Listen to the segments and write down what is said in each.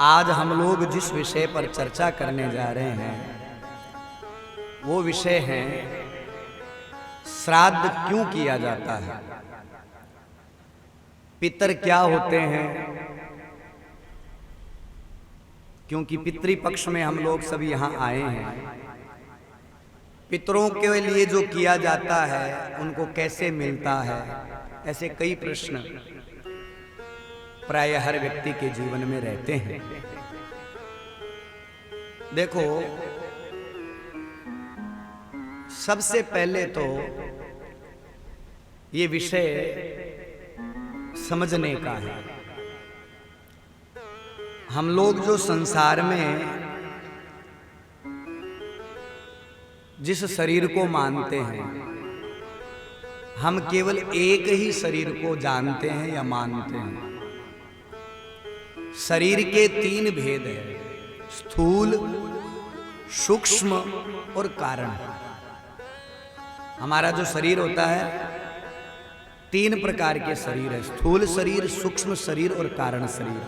आज हम लोग जिस विषय पर चर्चा करने जा रहे हैं वो विषय है श्राद्ध क्यों किया जाता है, पितर क्या होते हैं। क्योंकि पितृपक्ष में हम लोग सब यहाँ आए हैं, पितरों के लिए जो किया जाता है उनको कैसे मिलता है, ऐसे कई प्रश्न प्राय हर व्यक्ति के जीवन में रहते हैं। देखो, सबसे पहले तो ये विषय समझने का है। हम लोग जो संसार में जिस शरीर को मानते हैं, हम केवल एक ही शरीर को जानते हैं या मानते हैं। शरीर के तीन भेद हैं, स्थूल, सूक्ष्म और कारण। हमारा जो शरीर होता है तीन प्रकार के शरीर है, स्थूल शरीर, सूक्ष्म शरीर और कारण शरीर।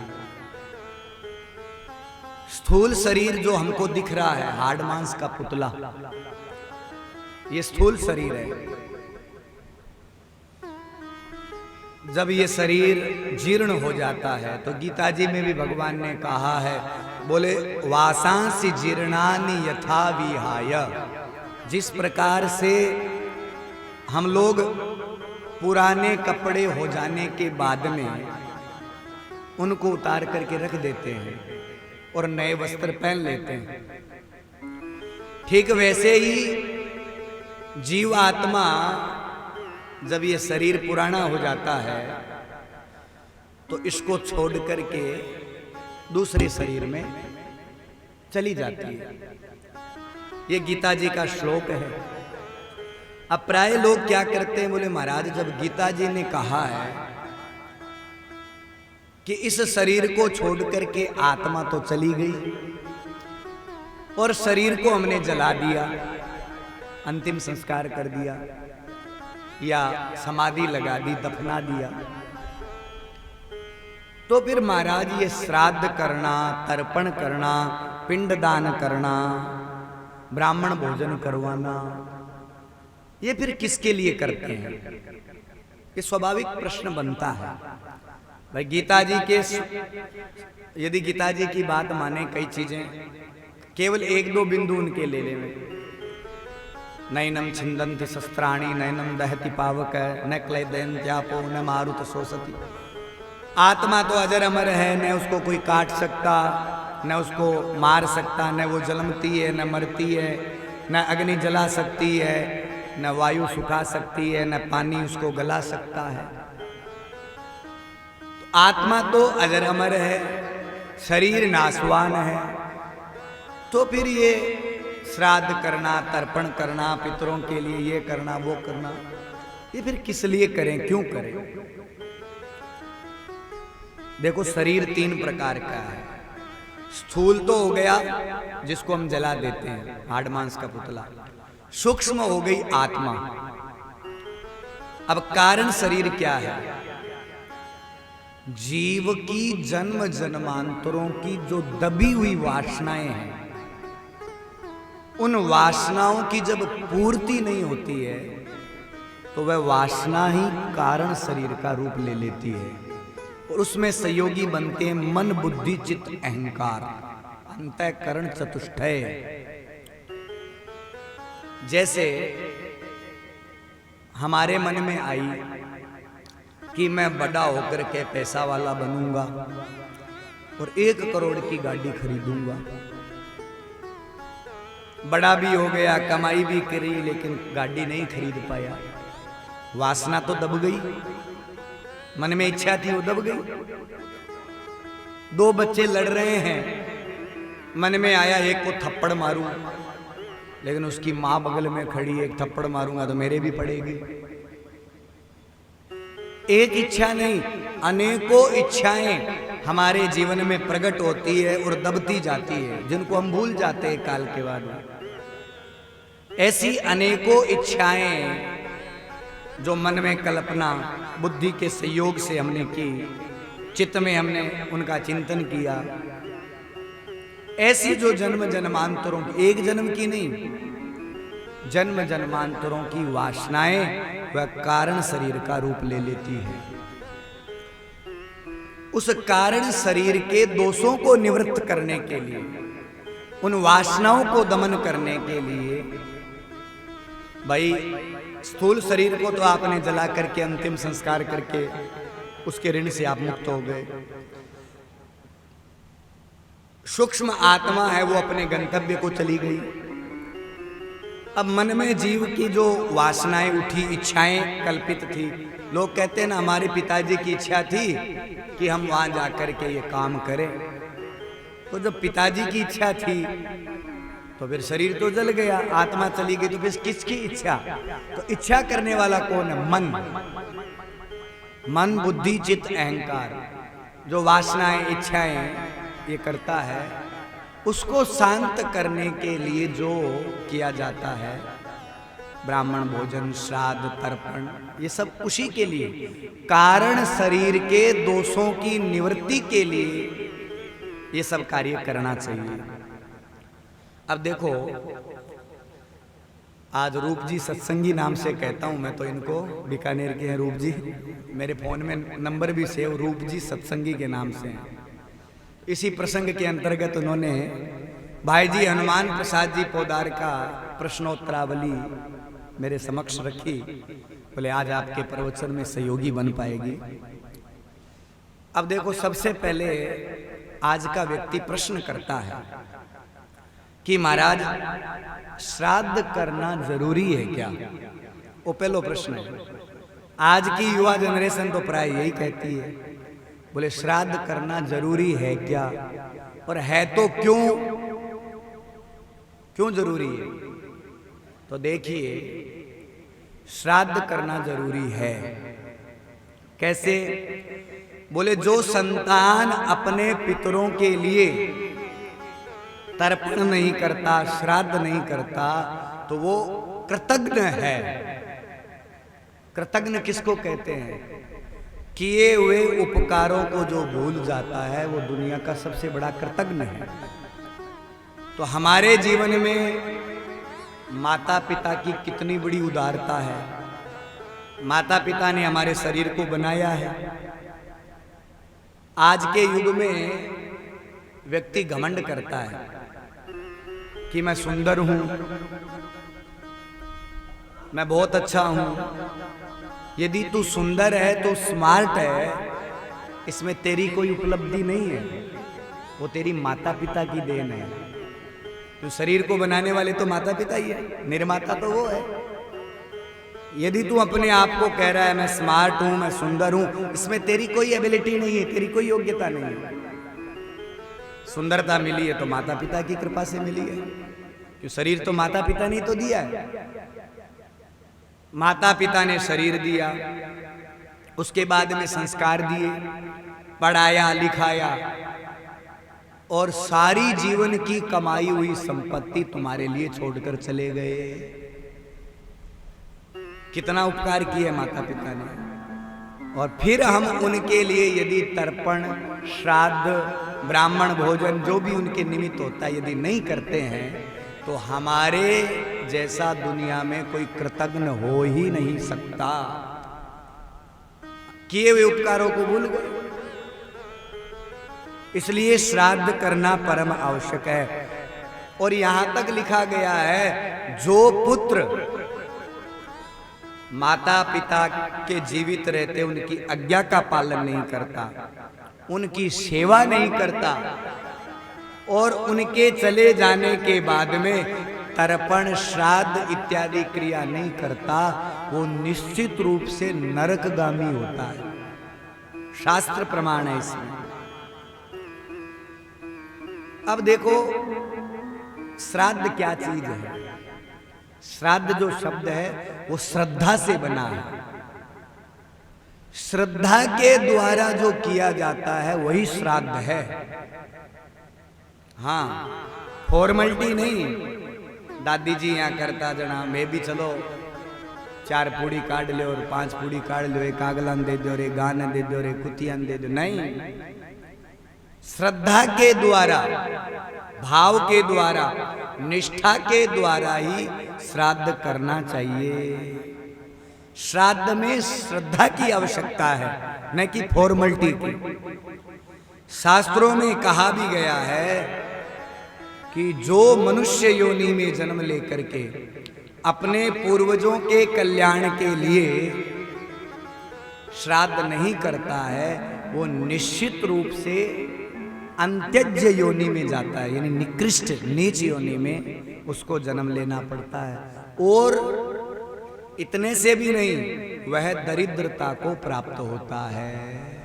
स्थूल शरीर जो हमको दिख रहा है, हाड़ मांस का पुतला, ये स्थूल शरीर है। जब ये शरीर जीर्ण हो जाता है तो गीता जी में भी भगवान ने कहा है, बोले वासांसि जीर्णानि यथा विहाय। जिस प्रकार से हम लोग पुराने कपड़े हो जाने के बाद में उनको उतार करके रख देते हैं और नए वस्त्र पहन लेते हैं, ठीक वैसे ही जीव आत्मा जब ये शरीर पुराना हो जाता है तो इसको छोड़ करके दूसरे शरीर में चली जाती है। ये गीता जी का श्लोक है। अब प्राय लोग क्या करते हैं, बोले महाराज जब गीता जी ने कहा है कि इस शरीर को छोड़ करके आत्मा तो चली गई और शरीर को हमने जला दिया, अंतिम संस्कार कर दिया या समाधि लगा दी, दफना दिया, तो फिर महाराज ये श्राद्ध करना, तर्पण करना, पिंडदान करना, ब्राह्मण भोजन करवाना, ये फिर किसके लिए करते हैं? ये स्वाभाविक प्रश्न बनता है। भाई गीता जी के, यदि गीता जी की बात माने, कई चीजें केवल एक दो बिंदु उनके ले लें। नैनम छिंदन्ति शस्त्राणि नैनम दहति पावक न क्लेदयन्त्यापो न मारुत शोषति। आत्मा तो अजर अमर है, न उसको कोई काट सकता, न उसको मार सकता, न वो जन्मती है न मरती है, न अग्नि जला सकती है, न वायु सुखा सकती है, न पानी उसको गला सकता है। तो आत्मा तो अजर अमर है, शरीर नाशवान है, तो फिर ये श्राद्ध करना, तर्पण करना, पितरों के लिए ये करना, वो करना, ये फिर किस लिए करें, क्यों करें? देखो, शरीर तीन प्रकार का है। स्थूल तो हो गया जिसको हम जला देते हैं, हाड़ मांस का पुतला। सूक्ष्म हो गई आत्मा। अब कारण शरीर क्या है? जीव की जन्म जन्मांतरों की जो दबी हुई वासनाएं हैं, उन वासनाओं की जब पूर्ति नहीं होती है तो वह वासना ही कारण शरीर का रूप ले लेती है और उसमें सहयोगी बनते हैं मन, बुद्धि, चित्त, अहंकार, अंतःकरण चतुष्टय। जैसे हमारे मन में आई कि मैं बड़ा होकर के पैसा वाला बनूंगा और 1 करोड़ की गाड़ी खरीदूंगा। बड़ा भी हो गया, कमाई भी करी, लेकिन गाड़ी नहीं खरीद पाया। वासना तो दब गई, मन में इच्छा थी वो दब गई। 2 बच्चे लड़ रहे हैं, मन में आया एक को थप्पड़ मारूं, लेकिन उसकी मां बगल में खड़ी, एक थप्पड़ मारूंगा तो मेरे भी पड़ेगी। एक इच्छा नहीं, अनेकों इच्छाएं हमारे जीवन में प्रकट होती है और दबती जाती है, जिनको हम भूल जाते हैं काल के बाद में। ऐसी अनेकों इच्छाएं जो मन में कल्पना, बुद्धि के सहयोग से हमने की, चित्त में हमने उनका चिंतन किया, ऐसी जो जन्म जन्मांतरों की, एक जन्म की नहीं, जन्म जन्मांतरों की वासनाएं वह कारण शरीर का रूप ले लेती है। उस कारण शरीर के दोषों को निवृत्त करने के लिए, उन वासनाओं को दमन करने के लिए, भाई स्थूल शरीर को तो आपने जला करके अंतिम संस्कार करके उसके ऋण से आप मुक्त हो गए। सूक्ष्म आत्मा है वो अपने गंतव्य को चली गई। अब मन में जीव की जो वासनाएं उठी, इच्छाएं कल्पित थी, लोग कहते हैं ना हमारे पिताजी की इच्छा थी कि हम वहां जाकर के ये काम करें। तो जब पिताजी की इच्छा थी तो फिर शरीर तो जल गया, आत्मा चली गई, तो फिर किसकी इच्छा? तो इच्छा करने वाला कौन है? मन। मन बुद्धि चित्त अहंकार, जो वासनाएं इच्छाएं ये करता है, उसको शांत करने के लिए जो किया जाता है, ब्राह्मण भोजन, श्राद्ध, तर्पण, ये सब उसी के लिए, कारण शरीर के दोषों की निवृत्ति के लिए ये सब कार्य करना चाहिए। अब देखो, आज रूप जी सत्संगी नाम से कहता हूं मैं तो इनको, बीकानेर के हैं रूप जी, मेरे फोन में नंबर भी सेव रूप जी सत्संगी के नाम से है। इसी प्रसंग के अंतर्गत उन्होंने भाई जी हनुमान प्रसाद जी पोदार का प्रश्नोत्तरावली मेरे समक्ष रखी। बोले आज आपके प्रवचन में सहयोगी बन पाएगी। अब देखो, सबसे पहले आज का व्यक्ति प्रश्न करता है कि महाराज श्राद्ध करना जरूरी है क्या? वो पहला प्रश्न है। आज की युवा जनरेशन तो प्राय यही कहती है, बोले श्राद्ध करना जरूरी है क्या, और है तो क्यों, क्यों जरूरी है? तो देखिए, श्राद्ध करना जरूरी है। कैसे? बोले जो संतान अपने पितरों के लिए तर्पण नहीं करता, श्राद्ध नहीं करता, तो वो कृतज्ञ है। कृतज्ञ किसको कहते हैं? किए हुए उपकारों को जो भूल जाता है वो दुनिया का सबसे बड़ा कृतज्ञ है। तो हमारे जीवन में माता पिता की कितनी बड़ी उदारता है। माता पिता ने हमारे शरीर को बनाया है। आज के युग में व्यक्ति घमंड करता है कि मैं सुंदर हूं, मैं बहुत अच्छा हूं। यदि तू सुंदर है तो स्मार्ट है, इसमें तेरी कोई उपलब्धि नहीं है, वो तेरी माता पिता की देन है। तो शरीर को बनाने वाले तो माता पिता ही है, निर्माता तो वो है। यदि तू अपने आप को कह रहा है मैं स्मार्ट हूं, मैं सुंदर हूं, इसमें तेरी कोई एबिलिटी नहीं है, तेरी कोई योग्यता नहीं है। सुंदरता मिली है तो माता पिता की कृपा से मिली है, क्यों शरीर तो माता पिता ने तो दिया है। माता पिता ने शरीर दिया, उसके बाद में संस्कार दिए, पढ़ाया लिखाया, और सारी जीवन की कमाई हुई संपत्ति तुम्हारे लिए छोड़कर चले गए। कितना उपकार किया माता पिता ने। और फिर हम उनके लिए यदि तर्पण, श्राद्ध, ब्राह्मण भोजन जो भी उनके निमित्त होता है यदि नहीं करते हैं, तो हमारे जैसा दुनिया में कोई कृतज्ञ हो ही नहीं सकता। किए हुए उपकारों को भूल गए। इसलिए श्राद्ध करना परम आवश्यक है। और यहां तक लिखा गया है, जो पुत्र माता पिता के जीवित रहते उनकी आज्ञा का पालन नहीं करता, उनकी सेवा नहीं करता, और उनके चले जाने के बाद में तर्पण, श्राद्ध इत्यादि क्रिया नहीं करता, वो निश्चित रूप से नरकगामी होता है। शास्त्र प्रमाण है इसमें। अब देखो, श्राद्ध क्या चीज है? श्राद्ध जो शब्द है वो श्रद्धा से बना है। श्रद्धा के द्वारा जो किया जाता है वही श्राद्ध है। हाँ, फॉर्मेलिटी नहीं। दादी जी यहाँ करता जना, मैं भी चलो 4 पूड़ी काट लो और 5 पूड़ी काट लो, एक आगलान दे दो, एक गाना दे दो, एक कुतियान दे दो। नहीं, श्रद्धा के द्वारा भाव के द्वारा, निष्ठा के द्वारा ही श्राद्ध करना चाहिए। श्राद्ध में श्रद्धा की आवश्यकता है, न कि फॉर्मलिटी की। शास्त्रों में कहा भी गया है कि जो मनुष्य योनि में जन्म लेकर के अपने पूर्वजों के कल्याण के लिए श्राद्ध नहीं करता है, वो निश्चित रूप से अंत्यज्य योनि में जाता है, यानी निकृष्ट नीच योनि में उसको जन्म लेना पड़ता है। और इतने से भी नहीं, वह दरिद्रता को प्राप्त होता है।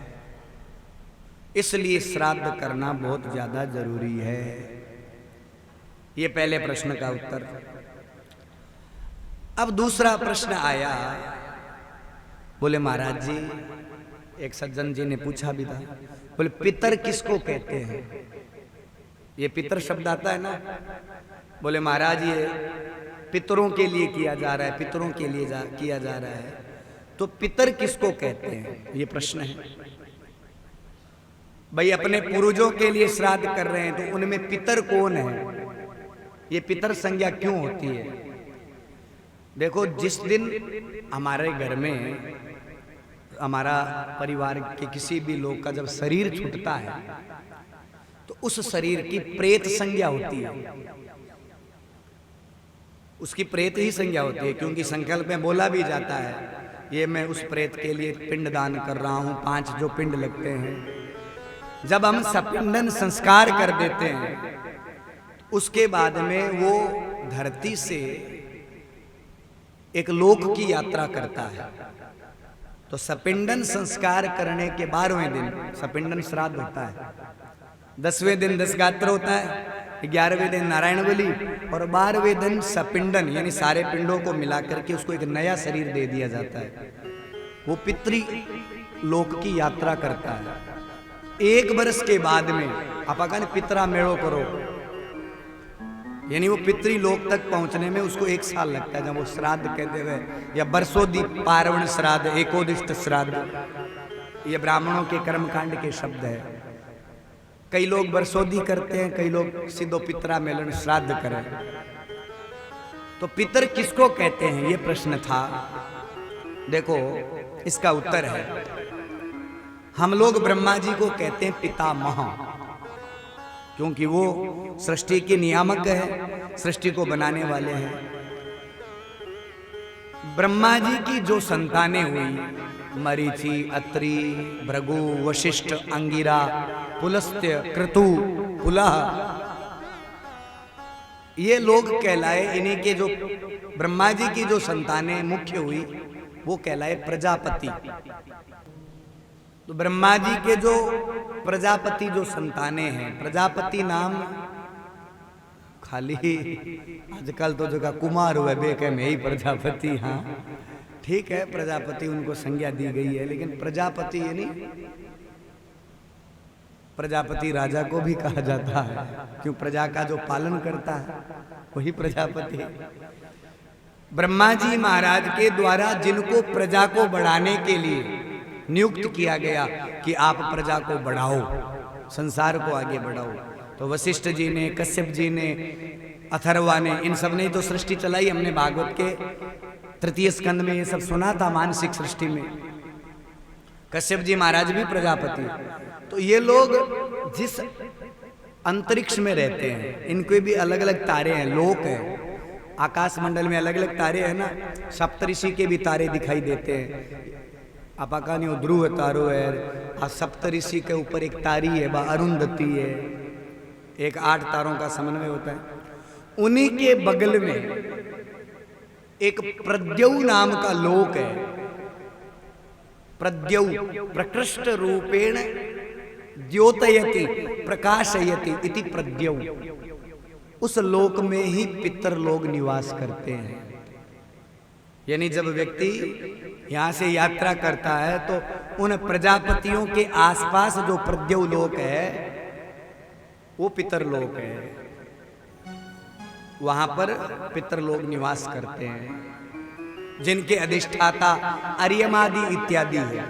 इसलिए श्राद्ध करना बहुत ज्यादा जरूरी है। ये पहले प्रश्न का उत्तर। अब दूसरा प्रश्न आया, बोले महाराज जी, एक सज्जन जी ने पूछा भी था, बोले पितर किसको कहते हैं? ये पितर शब्द आता है ना। बोले महाराज ये पितरों के लिए किया जा रहा है, पितरों के लिए किया जा रहा है, तो पितर किसको कहते हैं? ये प्रश्न है। भाई अपने पूर्वजों के लिए श्राद्ध कर रहे हैं, तो उनमें पितर कौन है? ये पितर संज्ञा क्यों होती है? देखो, जिस दिन हमारे घर में हमारा परिवार के किसी भी लोग का जब शरीर छूटता है, तो उस शरीर की प्रेत संज्ञा होती है। उसकी प्रेत ही संज्ञा होती है, क्योंकि संकल्प में बोला भी जाता है, ये मैं उस प्रेत के लिए पिंड दान कर रहा हूं, 5 जो पिंड लगते हैं। जब हम सपिंडन संस्कार कर देते हैं, उसके बाद में वो धरती से एक लोक की यात्रा करता है। तो सपिंडन संस्कार करने के 12वें दिन सपिंडन श्राद्ध होता है। 10वें दिन 10 गात्र होता है, 11वें दिन नारायण बलि, और 12वें दिन सपिंडन यानी सारे पिंडों को मिलाकर के उसको एक नया शरीर दे दिया जाता है। वो पितृ लोक की यात्रा करता है। 1 वर्ष के बाद में आपका पितरा मेड़ो करो, यानी वो पितृ लोक तक पहुंचने में उसको 1 साल लगता है। जब वो श्राद्ध कहते हुए, या बरसोदी पार्वण श्राद्ध, एकोदिष्ट श्राद्ध, ये ब्राह्मणों के कर्मकांड के शब्द है। कई लोग बरसोदी करते हैं, कई लोग सिद्धो पितरा मेलन श्राद्ध करें। तो पितर किसको कहते हैं, ये प्रश्न था। देखो इसका उत्तर है, हम लोग ब्रह्मा जी को कहते हैं पितामह, क्योंकि वो सृष्टि के नियामक है, सृष्टि को बनाने वाले हैं। ब्रह्मा जी की जो संतानें हुई, मरीचि, अत्रि, भृगु, वशिष्ठ, अंगिरा, पुलस्त्य, क्रतु, पुलह, ये लोग कहलाए। इन्हीं के जो ब्रह्मा जी की जो संतानें मुख्य हुई, वो कहलाए प्रजापति। तो ब्रह्मा जी के जो प्रजापति जो संतानें हैं, प्रजापति नाम खाली आजकल तो जगह कुमार हुए बेके में ही प्रजापति। हाँ ठीक है, प्रजापति उनको संज्ञा दी गई है, लेकिन प्रजापति यानी प्रजापति राजा को भी कहा जाता है, क्यों प्रजा का जो पालन करता है वही प्रजापति। ब्रह्मा जी महाराज के द्वारा जिनको प्रजा को बढ़ाने के लिए नियुक्त किया गया कि आप प्रजा को बढ़ाओ, संसार को आगे बढ़ाओ, तो वशिष्ठ जी ने, कश्यप जी ने, अथर्वा ने, इन सब ने तो सृष्टि चलाई। हमने भागवत के 3 स्कंद में ये सब सुना था, मानसिक सृष्टि में। कश्यप जी महाराज भी प्रजापति। तो ये लोग जिस अंतरिक्ष में रहते हैं, इनके भी अलग अलग तारे हैं, लोक हैं। आकाश मंडल में अलग अलग तारे हैं ना, सप्तऋषि के भी तारे दिखाई देते हैं। आपका नहीं, ध्रुव तारो है, सप्तऋषि के ऊपर एक तारी है, अरुंधति है, एक 8 तारों का समन्वय होता है। उन्हीं के बगल में एक प्रद्यौ नाम का लोक है। प्रद्यौ प्रकृष्ट रूपेण द्योतयति प्रकाशयति इति प्रद्यौ। उस लोक में ही पितर लोग निवास करते हैं। यानी जब व्यक्ति यहाँ से यात्रा करता है, तो उन प्रजापतियों के आसपास जो प्रद्यौ लोक है वो पितर लोक है, वहां पर पितर लोग निवास करते हैं, जिनके अधिष्ठाता अर्यमादि इत्यादि है।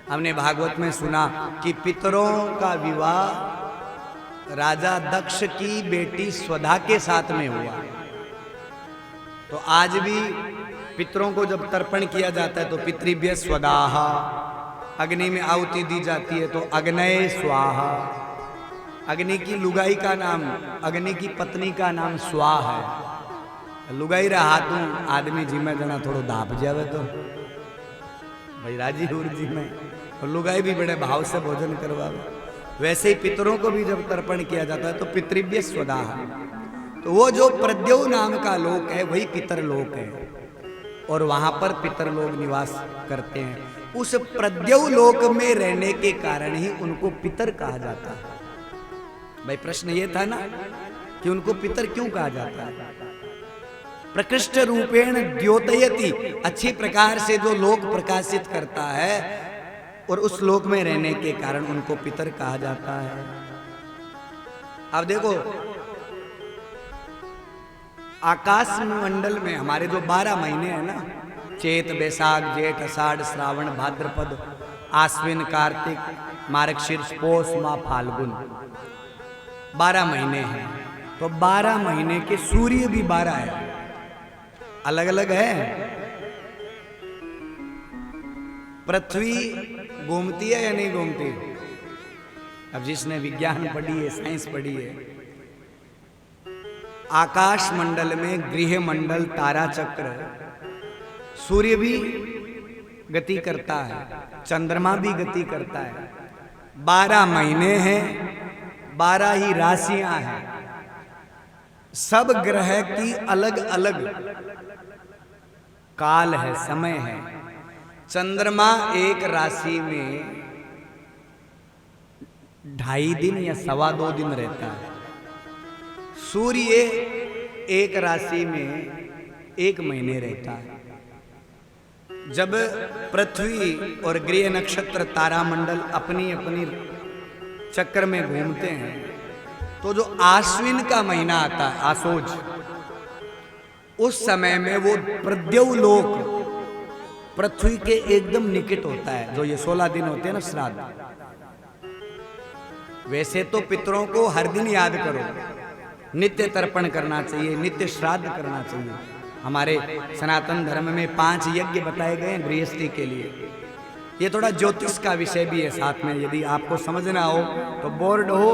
हमने भागवत में सुना कि पितरों का विवाह राजा दक्ष की बेटी स्वधा के साथ में हुआ। तो आज भी पितरों को जब तर्पण किया जाता है तो पितृभ्य स्वदाहा, अग्नि में आहुति दी जाती है तो अग्नये स्वाहा। अग्नि की लुगाई का नाम, अग्नि की पत्नी का नाम स्वा है। लुगाई रहा तू आदमी जी में जना थोड़ो दाप जावे तो भाई राजी हुर जी में, और लुगाई भी बड़े भाव से भोजन करवावे। वैसे ही पितरों को भी जब तर्पण किया जाता है तो पितृभ्य स्वदाहा। तो वो जो प्रद्यौ नाम का लोक है वही पितर लोक है, और वहां पर पितर लोग निवास करते हैं। उस प्रद्यौ लोक में रहने के कारण ही उनको पितर कहा जाता है। भाई प्रश्न ये था ना कि उनको पितर क्यों कहा जाता है? प्रकृष्ट रूपेण द्योतयति, अच्छी प्रकार से जो लोक प्रकाशित करता है, और उस लोक में रहने के कारण उनको पितर कहा जाता है। अब देखो आकाश मंडल में हमारे जो 12 महीने हैं ना, चैत बैसाख जेठ आषाढ़ श्रावण भाद्रपद आश्विन कार्तिक मार्गशीर्ष पौष माह फाल्गुन, 12 महीने हैं। तो 12 महीने के सूर्य भी 12 है, अलग अलग है। पृथ्वी घूमती है या नहीं घूमती? अब जिसने विज्ञान पढ़ी है, साइंस पढ़ी है, आकाश मंडल में गृह मंडल तारा चक्र, सूर्य भी गति करता है, चंद्रमा भी गति करता है। 12 महीने हैं, 12 ही राशियां हैं। सब ग्रह की अलग अलग काल है, समय है। चंद्रमा एक राशि में 2.5 दिन या 2.25 दिन रहता है। सूर्य एक राशि में 1 महीने रहता है। जब पृथ्वी और गृह नक्षत्र तारामंडल अपनी अपनी चक्र में घूमते हैं तो जो आश्विन का महीना आता है, आसोज, उस समय में वो प्रद्यौ लोक पृथ्वी के एकदम निकट होता है। जो ये 16 दिन होते हैं ना श्राद्ध, वैसे तो पितरों को हर दिन याद करो, नित्य तर्पण करना चाहिए, नित्य श्राद्ध करना चाहिए। हमारे सनातन धर्म में 5 यज्ञ बताए गए हैं गृहस्थी के लिए। ये थोड़ा ज्योतिष का विषय भी है साथ में, यदि आपको समझना हो तो बोर्ड हो,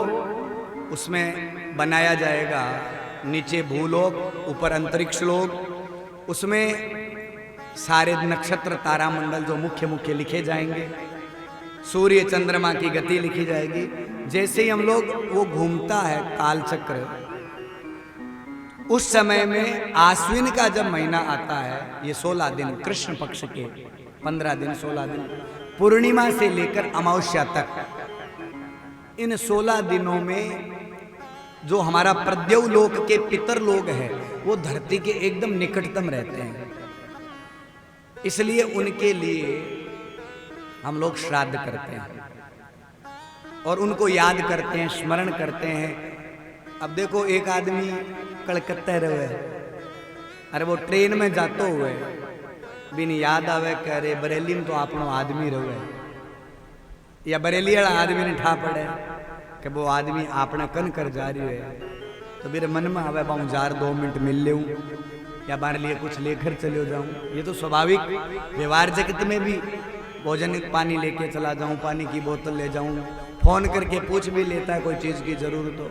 उसमें बनाया जाएगा। नीचे भूलोक, ऊपर अंतरिक्ष लोक, उसमें सारे नक्षत्र तारामंडल जो मुख्य मुख्य लिखे जाएंगे, सूर्य चंद्रमा की गति लिखी जाएगी। जैसे ही हम लोग वो घूमता है कालचक्र, उस समय में आश्विन का जब महीना आता है, ये 16 दिन कृष्ण पक्ष के 15 दिन 16 दिन पूर्णिमा से लेकर अमावस्या तक, इन 16 दिनों में जो हमारा प्रद्यौ लोक के पितर लोग हैं वो धरती के एकदम निकटतम रहते हैं। इसलिए उनके लिए हम लोग श्राद्ध करते हैं और उनको याद करते हैं, स्मरण करते हैं। अब देखो एक आदमी कलकत्ता रहे, अरे वो ट्रेन में जाते हुए भी नहीं याद आवे कह रहे बरेली में तो आपनो आदमी रहे, या बरेली वाला आदमी ने ठा पड़े कि वो आदमी आपने कन कर जा रही है, तो मेरे मन में आवे बाऊ जार 2 मिनट मिल ले, या बाहर लिए कुछ लेकर चले जाऊं। ये तो स्वाभाविक व्यवहार जगत में भी, भोजन पानी लेके चला जाऊं, पानी की बोतल ले जाऊं, फोन करके पूछ भी लेता है कोई चीज की जरूरत हो,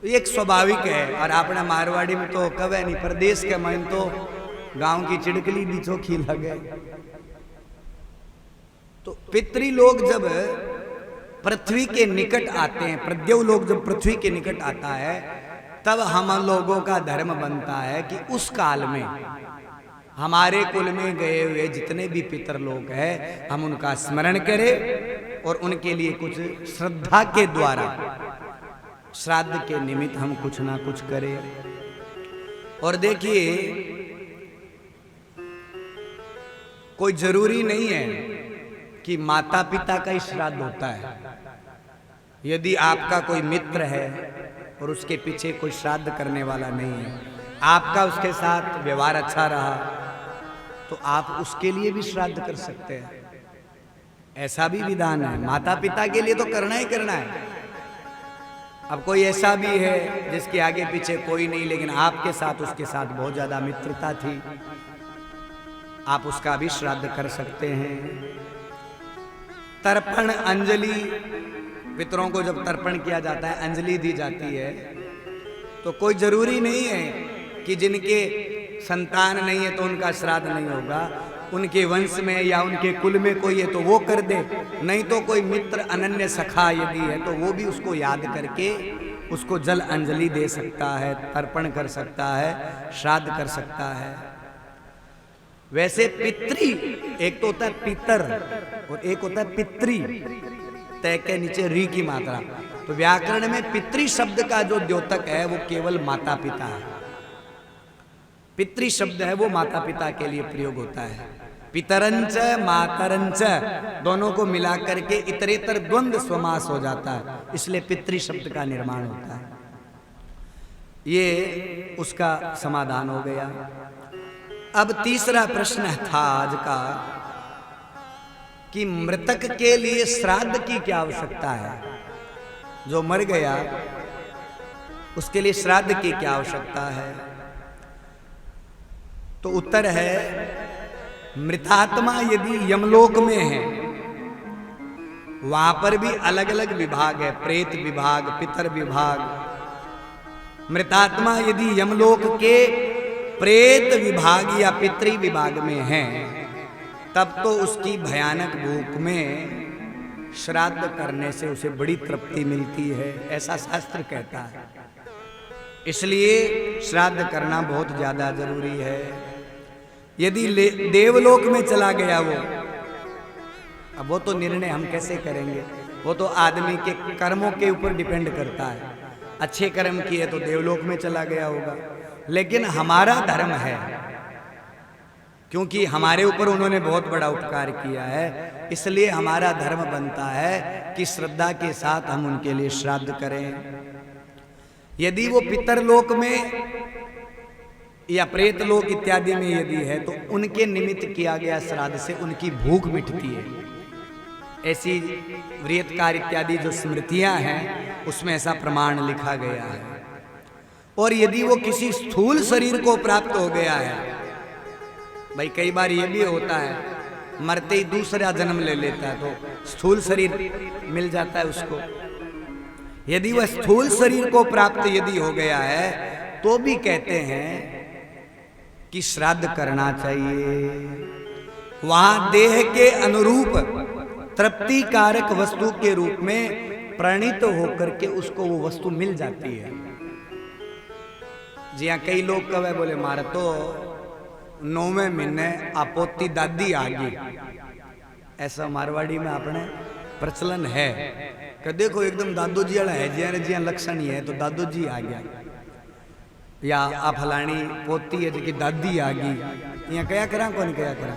तो ये एक स्वाभाविक है। और अपने मारवाड़ी में तो कवे नहीं, प्रदेश के मन तो गांव की चिड़कली भी चोखी लगे। तो पितृ लोग जब पृथ्वी के निकट आते हैं, प्रद्यौ लोग जब पृथ्वी के निकट आता है, तब हम लोगों का धर्म बनता है कि उस काल में हमारे कुल में गए हुए जितने भी पितर लोग हैं, हम उनका स्मरण करें और उनके लिए कुछ श्रद्धा के द्वारा, श्राद्ध के निमित्त हम कुछ ना कुछ करें। और देखिए कोई जरूरी नहीं है कि माता पिता का ही श्राद्ध होता है। यदि आपका कोई मित्र है और उसके पीछे कोई श्राद्ध करने वाला नहीं है, आपका उसके साथ व्यवहार अच्छा रहा, तो आप उसके लिए भी श्राद्ध कर सकते हैं। ऐसा भी विधान है। माता पिता के लिए तो करना ही करना है, अब कोई ऐसा भी है जिसके आगे पीछे कोई नहीं, लेकिन आपके साथ उसके साथ बहुत ज्यादा मित्रता थी, आप उसका भी श्राद्ध कर सकते हैं। तर्पण अंजलि, पितरों को जब तर्पण किया जाता है, अंजलि दी जाती है, तो कोई जरूरी नहीं है कि जिनके संतान नहीं है तो उनका श्राद्ध नहीं होगा। उनके वंश में या उनके कुल में कोई है तो वो कर दे, नहीं तो कोई मित्र अनन्य सखा यदि है तो वो भी उसको याद करके उसको जल अंजलि दे सकता है, तर्पण कर सकता है, श्राद्ध कर सकता है। वैसे पितृ, एक तो होता है पितर और एक होता है पितृ, तय के नीचे री की मात्रा। तो व्याकरण में पितृ शब्द का जो द्योतक है वो केवल माता पिता है। पितृ शब्द है वो माता पिता के लिए प्रयोग होता है। पितरंच मातरंच दोनों को मिलाकर के इतरेतर द्वंद्व समास हो जाता है, इसलिए पितृ शब्द का निर्माण होता है। ये उसका समाधान हो गया। अब तीसरा प्रश्न था आज का कि मृतक के लिए श्राद्ध की क्या आवश्यकता है। जो मर गया उसके लिए श्राद्ध की क्या आवश्यकता है। तो उत्तर है, मृतात्मा यदि यमलोक में है, वहां पर भी अलग अलग विभाग है, प्रेत विभाग, पितर विभाग। मृतात्मा यदि यमलोक के प्रेत विभाग या पितृ विभाग में है, तब तो उसकी भयानक भूख में श्राद्ध करने से उसे बड़ी तृप्ति मिलती है, ऐसा शास्त्र कहता है। इसलिए श्राद्ध करना बहुत ज्यादा जरूरी है। यदि देवलोक में चला गया वो, अब वो तो निर्णय हम कैसे करेंगे, वो तो आदमी के कर्मों के ऊपर डिपेंड करता है। अच्छे कर्म किए तो देवलोक में चला गया होगा, लेकिन हमारा धर्म है, क्योंकि हमारे ऊपर उन्होंने बहुत बड़ा उपकार किया है, इसलिए हमारा धर्म बनता है कि श्रद्धा के साथ हम उनके लिए श्राद्ध करें। यदि वो पितरलोक में या प्रेत लोक इत्यादि में यदि है तो उनके निमित्त किया गया श्राद्ध से उनकी भूख मिटती है। ऐसी वृत्तकार इत्यादि जो स्मृतियां हैं उसमें ऐसा प्रमाण लिखा गया है। और यदि वो किसी स्थूल शरीर को प्राप्त हो गया है, भाई कई बार ये भी होता है मरते ही दूसरा जन्म ले लेता है तो स्थूल शरीर मिल जाता है उसको। यदि वह स्थूल शरीर को प्राप्त यदि हो गया है तो भी कहते हैं कि श्राद्ध करना चाहिए। वहां देह के अनुरूप तृप्ति कारक वस्तु के रूप में प्रणीत होकर के उसको वो वस्तु मिल जाती है। जी हाँ, कई लोग कहे बोले मारे तो 9वें महीने आपोती दादी आ गई, ऐसा मारवाड़ी में अपने प्रचलन है कि देखो एकदम दादू जी वाला है, जिया जिया लक्षण ही है तो दादू जी आ गया, या आ फलानी पोती है जी की दादी आ गई, यहाँ क्या करा कौन क्या करा।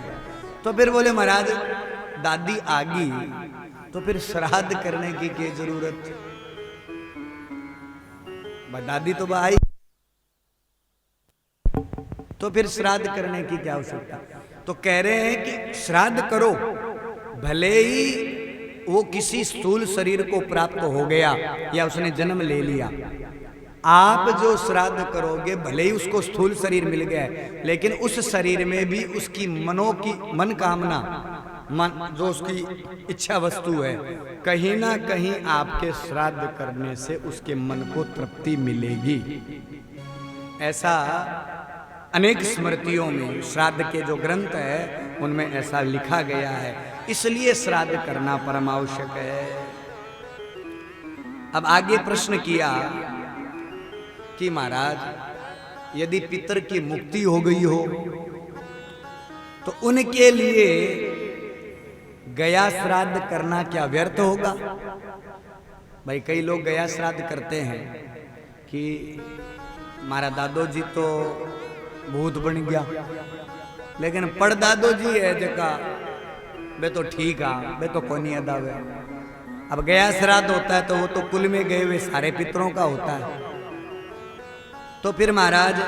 तो फिर बोले महाराज दादी आ गई तो फिर श्राद्ध करने की क्या जरूरत, दादी तो आई तो फिर श्राद्ध करने की क्या आवश्यकता। तो कह रहे हैं कि श्राद्ध करो, भले ही वो किसी स्थूल शरीर को प्राप्त हो गया या उसने जन्म ले लिया, आप जो श्राद्ध करोगे भले ही उसको स्थूल शरीर मिल गया, लेकिन उस शरीर में भी उसकी मन कामना, मन जो उसकी इच्छा वस्तु है, कहीं ना कहीं आपके श्राद्ध करने से उसके मन को तृप्ति मिलेगी। ऐसा अनेक स्मृतियों में श्राद्ध के जो ग्रंथ है उनमें ऐसा लिखा गया है, इसलिए श्राद्ध करना परम आवश्यक है। अब आगे प्रश्न किया कि महाराज यदि पितर की मुक्ति हो गई हो तो उनके लिए गया श्राद्ध करना क्या व्यर्थ होगा। भाई कई लोग गया श्राद्ध करते हैं कि हमारा दादो जी तो भूत बन गया, लेकिन पड़दादो जी है जका वे तो ठीक आ, वे तो कोनी अदावे। अब गया श्राद्ध होता है तो वो तो कुल में गए हुए सारे पितरों का होता है। तो फिर महाराज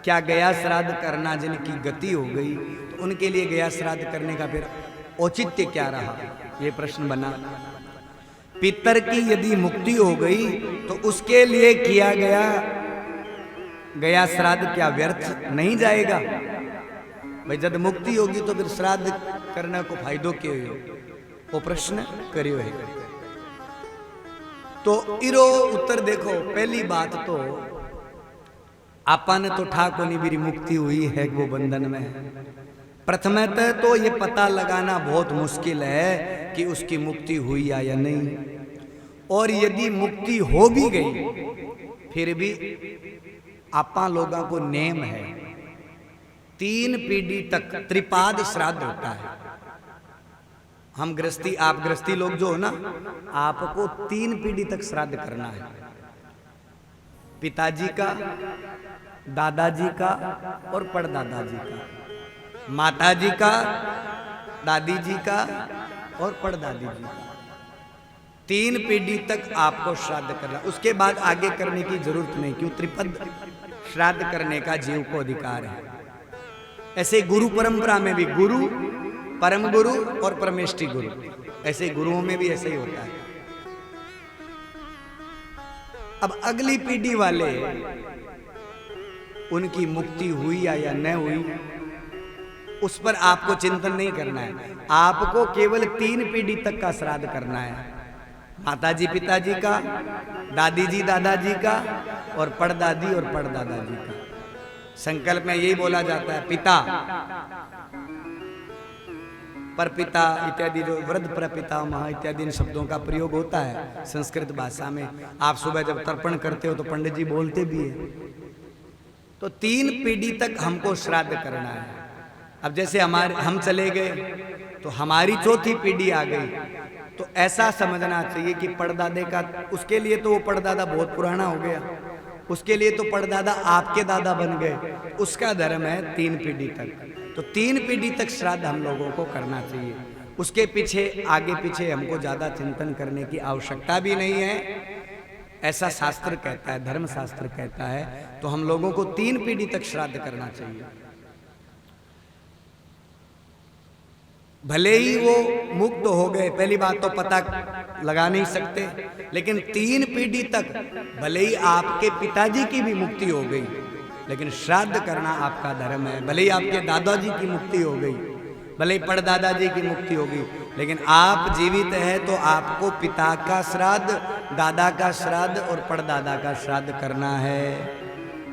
क्या गया श्राद्ध करना जिनकी गति हो गई तो उनके लिए गया श्राद्ध करने का फिर औचित्य क्या रहा, ये प्रश्न बना। पितर की यदि मुक्ति हो गई तो उसके लिए किया गया श्राद्ध क्या व्यर्थ नहीं जाएगा? भाई जब मुक्ति होगी तो फिर श्राद्ध करने को फायदो क्यों हो? वो प्रश्न करियो है। तो इरो उत्तर देखो, पहली बात तो आपा ने तो ठाकुर ने मेरी मुक्ति हुई है वो बंधन में। प्रथमतः तो ये पता लगाना बहुत मुश्किल है कि उसकी मुक्ति हुई या नहीं, और यदि मुक्ति हो भी गई फिर भी आपा लोगों को नेम है 3 पीढ़ी तक त्रिपाद श्राद्ध होता है। हम गृहस्थी, आप गृहस्थी लोग जो हो ना, आपको 3 पीढ़ी तक श्राद्ध करना है। पिताजी का, दादाजी का और परदादाजी का, माताजी का, दादी जी का और परदादी जी का। 3 पीढ़ी तक आपको श्राद्ध करना, उसके बाद आगे करने की जरूरत नहीं, क्यों? त्रिपद श्राद्ध करने का जीव को अधिकार है। ऐसे गुरु परंपरा में भी गुरु, परम गुरु और परमेष्टि गुरु, ऐसे गुरुओं में भी ऐसे ही होता है। अब अगली पीढ़ी वाले, उनकी मुक्ति हुई या न हुई, उस पर आपको चिंतन नहीं करना है। आपको केवल 3 पीढ़ी तक का श्राद्ध करना है। माताजी पिताजी का, दादी जी दादाजी का और परदादी और परदादाजी का। संकल्प में यही बोला जाता है, पिता, परपिता इत्यादि, जो वृद्ध प्रपिता महा इत्यादि इन शब्दों का प्रयोग होता है संस्कृत भाषा में। आप सुबह जब तर्पण करते हो तो पंडित जी बोलते भी है। तो 3 पीढ़ी तक हमको श्राद्ध करना है। अब जैसे हम चले गए तो हमारी 4थी पीढ़ी आ गई, तो ऐसा समझना चाहिए कि परदादे का, उसके लिए तो वो परदादा बहुत पुराना हो गया, उसके लिए तो परदादा आपके दादा बन गए, उसका धर्म है 3 पीढ़ी तक। तो 3 पीढ़ी तक श्राद्ध हम लोगों को करना चाहिए। उसके पीछे आगे पीछे हमको ज्यादा चिंतन करने की आवश्यकता भी नहीं है, ऐसा शास्त्र कहता है, धर्म शास्त्र कहता है। तो हम लोगों को 3 पीढ़ी तक श्राद्ध करना चाहिए। भले ही वो मुक्त हो गए, पहली बात तो पता लगा नहीं सकते, लेकिन 3 पीढ़ी तक भले ही आपके पिताजी की भी मुक्ति हो गई, लेकिन श्राद्ध करना आपका धर्म है। भले ही आपके दादाजी की मुक्ति हो गई, भले ही परदादाजी की मुक्ति हो गई, लेकिन आप जीवित है तो आपको पिता का श्राद्ध, दादा का श्राद्ध और परदादा का श्राद्ध करना है।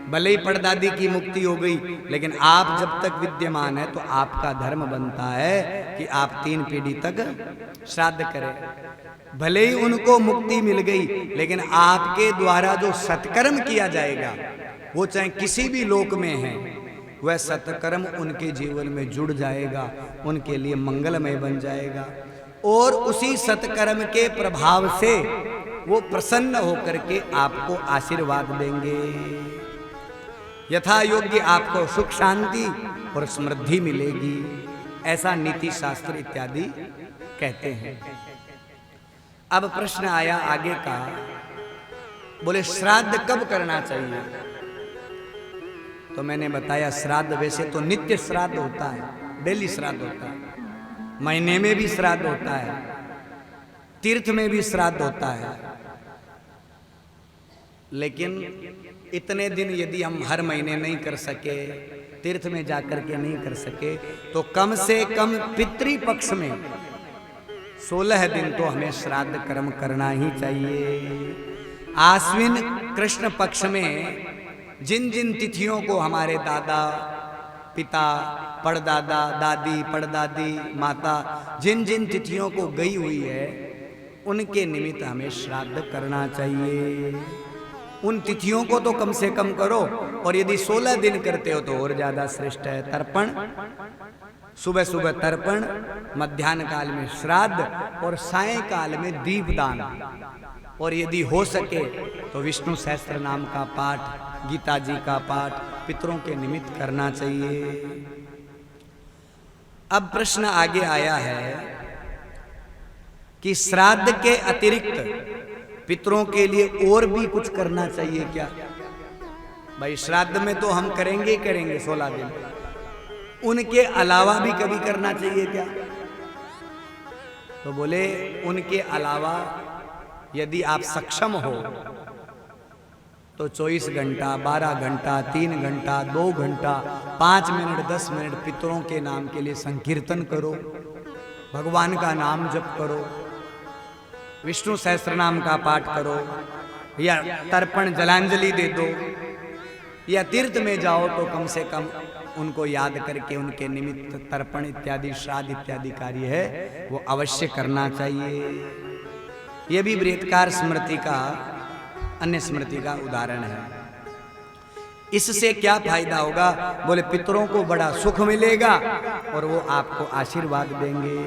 भले ही परदादी की मुक्ति हो गई, लेकिन आप जब तक विद्यमान है तो आपका धर्म बनता है कि आप 3 पीढ़ी तक श्राद्ध करें। भले ही उनको मुक्ति मिल गई, लेकिन आपके द्वारा जो सत्कर्म किया जाएगा, वो चाहे किसी भी लोक में है, वह सत्कर्म उनके जीवन में जुड़ जाएगा, उनके लिए मंगलमय बन जाएगा, और उसी सत्कर्म के प्रभाव से वो प्रसन्न होकर के आपको आशीर्वाद देंगे। यथा योग्य आपको सुख शांति और समृद्धि मिलेगी, ऐसा नीति शास्त्र इत्यादि कहते हैं। अब प्रश्न आया आगे का, बोले श्राद्ध कब करना चाहिए? तो मैंने बताया श्राद्ध वैसे तो नित्य श्राद्ध होता है, डेली श्राद्ध होता है, महीने में भी श्राद्ध होता है, तीर्थ में भी श्राद्ध होता है। लेकिन इतने दिन यदि हम हर महीने नहीं कर सके, तीर्थ में जाकर के नहीं कर सके, तो कम से कम पितृपक्ष में 16 दिन तो हमें श्राद्ध कर्म करना ही चाहिए। आश्विन कृष्ण पक्ष में जिन जिन तिथियों को हमारे दादा पिता, परदादा, दादी, परदादी, माता, जिन जिन तिथियों को गई हुई है, उनके निमित्त हमें श्राद्ध करना चाहिए। उन तिथियों को तो कम से कम करो, और यदि 16 दिन करते हो तो और ज्यादा श्रेष्ठ है। तर्पण, सुबह सुबह तर्पण, मध्याह्न काल में श्राद्ध और सायंकाल में दीपदान, और यदि हो सके तो विष्णु सहस्त्र नाम का पाठ, गीता जी का पाठ पितरों के निमित्त करना चाहिए। अब प्रश्न आगे आया है कि श्राद्ध के अतिरिक्त पितरों के लिए और भी कुछ करना चाहिए क्या? भाई श्राद्ध में तो हम करेंगे ही करेंगे 16 दिन, उनके अलावा भी कभी करना चाहिए क्या? तो बोले उनके अलावा यदि आप सक्षम हो तो 24 घंटा, 12 घंटा, 3 घंटा, 2 घंटा, 5 मिनट, 10 मिनट पितरों के नाम के लिए संकीर्तन करो, भगवान का नाम जप करो, विष्णु सहस्त्र नाम का पाठ करो, या तर्पण जलांजलि दे दो, या तीर्थ में जाओ तो कम से कम उनको याद करके उनके निमित्त तर्पण इत्यादि, श्राद्ध इत्यादि कार्य है वो अवश्य करना चाहिए। यह भी बृहत्कार स्मृति का, अन्य स्मृति का उदाहरण है। इससे क्या फायदा होगा? बोले पितरों को बड़ा सुख मिलेगा और वो आपको आशीर्वाद देंगे।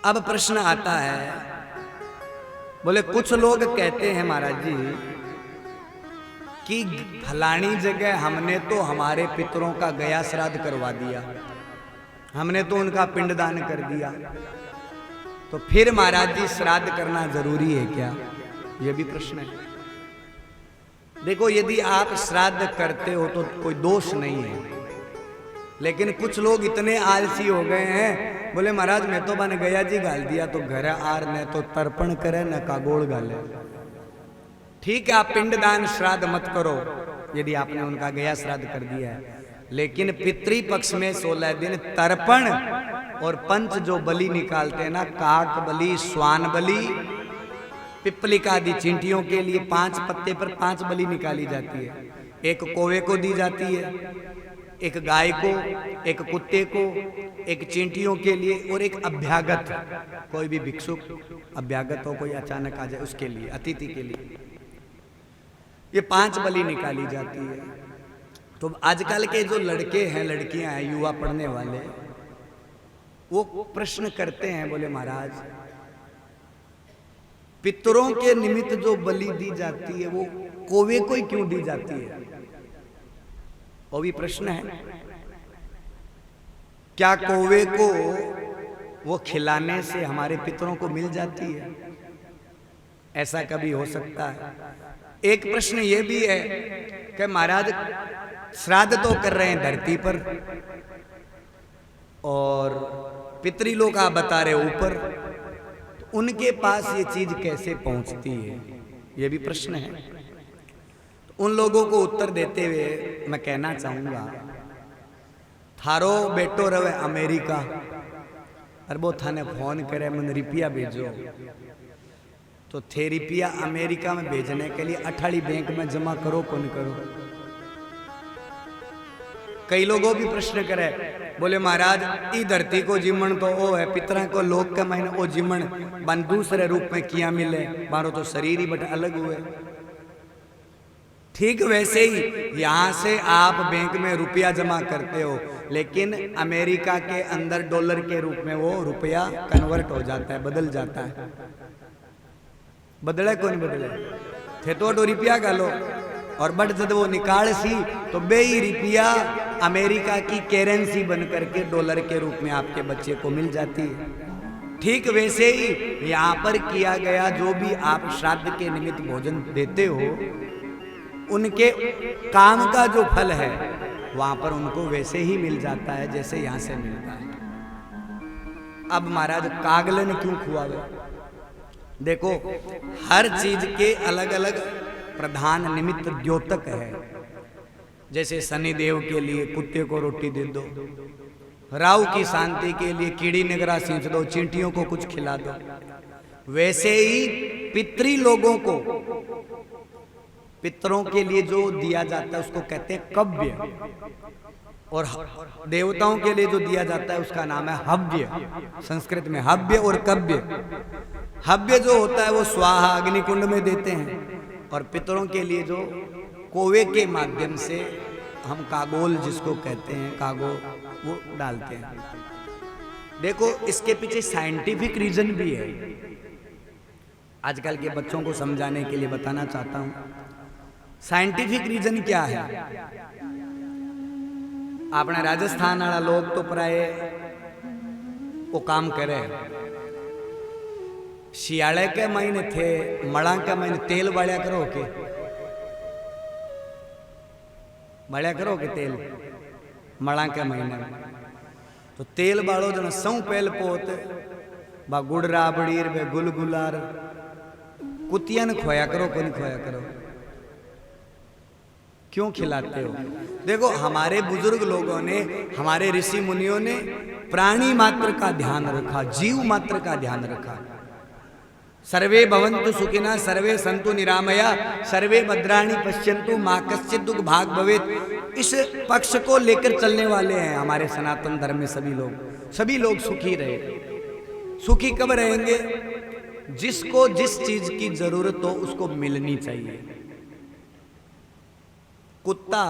अब प्रश्न आता है, बोले कुछ लोग कहते हैं महाराज जी कि फलानी जगह हमने तो हमारे पितरों का गया श्राद्ध करवा दिया, हमने तो उनका पिंडदान कर दिया, तो फिर महाराज जी श्राद्ध करना जरूरी है क्या? यह भी प्रश्न है। देखो, यदि आप श्राद्ध करते हो तो कोई दोष नहीं है, लेकिन कुछ लोग इतने आलसी हो गए हैं, बोले महाराज मैं तो बन गया जी गाल दिया तो घर आर न तो तर्पण करे न कागोड़ गाले। ठीक है, आप पिंडदान श्राद्ध मत करो यदि आपने उनका गया श्राद्ध कर दिया है, लेकिन पितृ पक्ष में 16 दिन तर्पण और पंच जो बलि निकालते हैं ना, काक बलि, श्वान बलि, पिपलिका आदि चींटियों के लिए 5 पत्ते पर 5 बलि निकाली जाती है। एक कौवे को दी जाती है, एक गाय को, एक कुत्ते को, एक चींटियों के लिए, और एक अभ्यागत, कोई भी भिक्षुक अभ्यागत हो, कोई अचानक आ जाए उसके लिए, अतिथि के लिए, ये 5 बलि निकाली जाती है। तो आजकल के जो लड़के हैं, लड़कियां हैं, युवा पढ़ने वाले, वो प्रश्न करते हैं, बोले महाराज पितरों के निमित्त जो बलि दी जाती है वो कौवे को ही क्यों दी जाती है? वो भी प्रश्न है। क्या कौवे को वो खिलाने से हमारे पितरों को मिल जाती है? ऐसा कभी हो सकता है? एक प्रश्न ये भी है कि महाराज श्राद्ध तो कर रहे हैं धरती पर और पितृलोक आप बता रहे ऊपर, तो उनके पास ये चीज कैसे पहुंचती है? ये भी प्रश्न है। तो उन लोगों को उत्तर देते हुए मैं कहना चाहूंगा, थारो बेटो रवे अमेरिका और वो थाने फोन करे मन रुपया भेजो, तो थे रुपया अमेरिका में भेजने के लिए अठाड़ी बैंक में जमा करो कौन करो? कई लोगों भी प्रश्न करे, बोले महाराज ई धरती को जिमन तो वो है, पितरा को लोक के महीने वो जिमन बन दूसरे रूप में किया मिले, मारो तो शरीर ही बट अलग हुए। ठीक वैसे ही यहां से आप बैंक में रुपया जमा करते हो, लेकिन अमेरिका के अंदर डॉलर के रूप में वो रुपया कन्वर्ट हो जाता है, बदल जाता है। बदले कौन बदले? थे तो रुपया का लो, और बट जब वो निकाल सी तो बेई रुपया अमेरिका की करेंसी बन करके डॉलर के रूप में आपके बच्चे को मिल जाती है। ठीक वैसे ही यहाँ पर किया गया जो भी आप श्राद्ध के निमित्त भोजन देते हो, उनके काम का जो फल है वहां पर उनको वैसे ही मिल जाता है जैसे यहां से मिलता है। अब महाराज कागलन क्यों खुआवे? देखो, हर चीज के अलग अलग प्रधान निमित्त द्योतक है। जैसे शनिदेव के लिए कुत्ते को रोटी दे दो, राहु की शांति के लिए कीड़ी निगरा सींच दो, चींटियों को कुछ खिला दो, वैसे ही पितृ लोगों को, पितरों के लिए जो दिया जाता है उसको कहते हैं कव्य, और देवताओं के लिए जो दिया जाता है उसका नाम है हव्य। संस्कृत में हव्य और कव्य। हव्य जो होता है वो स्वाहा अग्निकुंड में देते हैं, और पितरों के लिए जो कोवे के माध्यम से हम कागोल जिसको कहते हैं, कागो, वो डालते हैं। देखो, इसके पीछे साइंटिफिक रीजन भी है। आजकल के बच्चों को समझाने के लिए बताना चाहता हूं। साइंटिफिक रीजन क्या है? अपने राजस्थान वाला लोग तो प्राय वो काम करे, शियाले के महीने थे, मड़ा के महीने तेल बाड़ा करो के, बाड़ा करो के तेल मड़ा के महीने में, तो तेल बाड़ो जन सौ पहल पोत बा गुड़ राबड़ीर वे गुलगुलार कुतियन खोया करो, कौन खोया करो, क्यों खिलाते हो? देखो हमारे बुजुर्ग लोगों ने, हमारे ऋषि मुनियों ने प्राणी मात्र का ध्यान रखा, जीव मात्र का ध्यान रखा। सर्वे भवन्तु सुखिनः, सर्वे सन्तु निरामया, सर्वे भद्राणि पश्यन्तु, मा कश्चित् दुःख भाग् भवेत्। इस पक्ष को लेकर चलने वाले हैं हमारे सनातन धर्म में सभी लोग सुखी रहे। सुखी कब रहेंगे? जिसको जिस चीज की जरूरत हो उसको मिलनी चाहिए। कुत्ता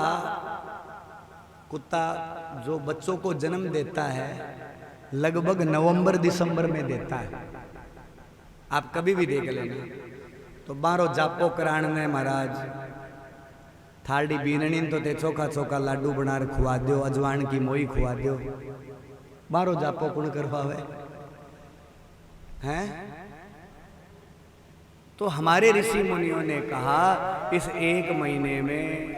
जो बच्चों को जन्म देता है लगभग नवंबर दिसंबर में देता है, आप कभी भी देख लेना। तो बारो जापो कराण ने महाराज थाली बीननी तो ते चोखा चोखा लाडू बना खुआ दो, अजवान की मोई खुआ दो, बारो जापो कौन करवावे हैं? तो हमारे ऋषि मुनियों ने कहा इस 1 महीने में